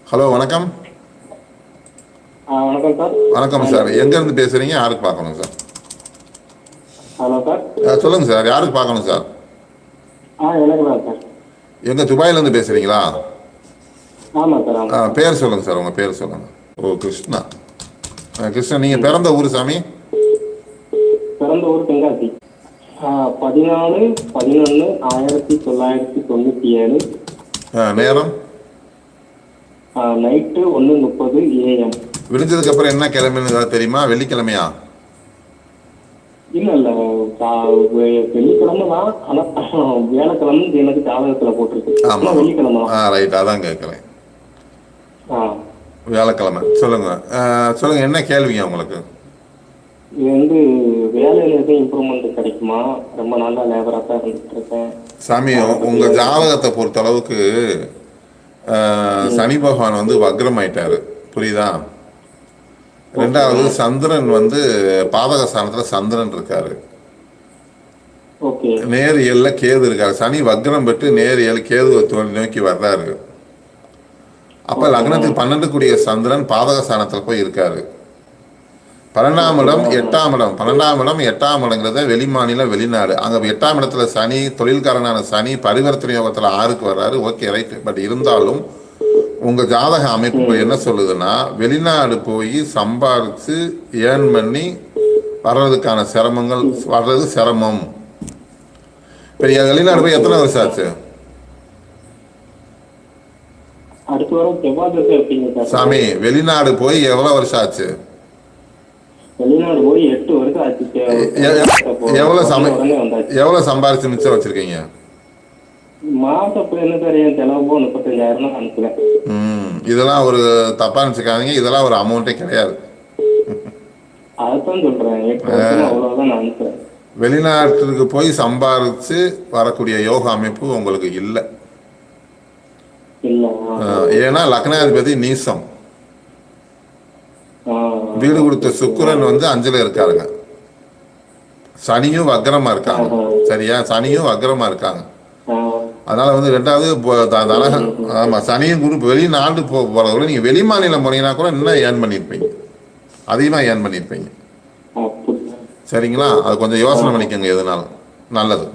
Hello, வணக்கம். வணக்கம் sir. வணக்கம் சார். எங்கேருந்து பேசுகிறீங்க? யாருக்கு பார்க்கணும் சார்? Hello sir. சொல்லுங்கள் சார், யாருக்கு பார்க்கணும் சார்? எனக்கு தான் சார். எங்கே, துபாயிலேருந்து பேசுகிறீங்களா? ஆமாம் சார். பேர் சொல்லுங்கள் சார், உங்கள் பேர் சொல்லுங்கள். ஓ, கிருஷ்ணா. கிருஷ்ணா, நீங்கள் பிறந்த ஊர் சாமி? பிறந்த ஊர் தென்காசி. 14/11/1997. நேரம் நைட்டு 1:30 AM. விடிஞ்சதுக்கு அப்புறம் என்ன கிழமைன்னு ஏதாவது தெரியுமா? வெள்ளிக்கிழமையா? இல்ல வெள்ளிக்கிழமை தான். ஆனா வியாழக்கிழமை எனக்கு ஜாதகத்துல போட்டிருக்கு. வெள்ளிக்கிழமை ரைட், அதான் கேட்குறேன். வியாழக்கிழமை. சொல்லுங்க சொல்லுங்க, என்ன கேள்விங்க உங்களுக்கு? இது வந்து வேலையில எதுவும் இம்ப்ரூவ்மெண்ட் கிடைக்குமா? ரொம்ப நாளா லேபரா தான் இருந்துட்டு இருக்கேன் சாமி. உங்க ஜாதகத்தை பொறுத்த அளவுக்கு சனி பகவான் வந்து வக்ரம் ஆயிட்டாரு, புரியுதா? ரெண்டாவது சந்திரன் வந்து பாதக ஸ்தானத்துல சந்திரன் இருக்காரு. நேர் ஏழுல கேது இருக்காரு. சனி வக்ரம் பெற்று நேர் ஏழு கேது நோக்கி வர்றாரு. அப்ப லக்னத்துக்கு 12 கூடிய சந்திரன் பாதக ஸ்தானத்துல போய் இருக்காரு. 12ஆம் இடம் 8ஆம் இடம். 12ஆம் இடம் 8ஆம் இடங்கிறத வெளிமாநில வெளிநாடு. அங்கே 8ஆம் இடத்துல சனி, தொழில்காரனான சனி பரிவர்த்தனை யோகத்தில் 6க்கு வர்றாரு. Okay, right. பட் இருந்தாலும் உங்கள் ஜாதக அமைப்பு என்ன சொல்லுதுன்னா, வெளிநாடு போய் சம்பாரித்து ஏர்ன் பண்ணி வர்றதுக்கான சிரமங்கள், வர்றது சிரமம். பெரிய வெளிநாடு போய் எத்தனை வருஷம் ஆச்சு சாமி? வெளிநாடு போய் எவ்வளோ வருஷம் ஆச்சு? வெளிநாடு போய் 8 வருஷம் ஆச்சு. எவ்வளவு சம்பாரிச்சு மிச்சம் வச்சிருக்கீங்க? மாசம் என்ன சார், என் செலவு 35,000 அனுப்புறேன். இதெல்லாம் ஒரு தப்பா நினைச்சுக்காதீங்க, இதெல்லாம் ஒரு அமௌண்ட்டே கிடையாது. அதான் சொல்றேன், 8 வருஷம் அவ்வளவுதான் நான் அனுப்புறேன். வெளிநாட்டுக்கு போய் சம்பாரிச்சு வரக்கூடிய யோக அமைப்பு உங்களுக்கு இல்லை. ஏன்னா லக்னாதிபதி நீசம். வீடு கொடுத்த சுக்கிரன் வந்து 5ல இருக்காருங்க. சனியும் வக்ரமா இருக்காங்க. சரியா? சனியும் வக்ரமா இருக்காங்க. அதனால வந்து ரெண்டாவது ஆமா, சனியும் குரு வெளிநாடு போறதுல நீங்க வெளி மாநிலம் போனீங்கன்னா கூட இன்னும் ஏர்ன் பண்ணிருப்பீங்க, அதிகமா ஏர்ன் பண்ணிருப்பீங்க. சரிங்களா? அது கொஞ்சம் யோசனை பண்ணிக்கோங்க, எதுனாலும் நல்லது.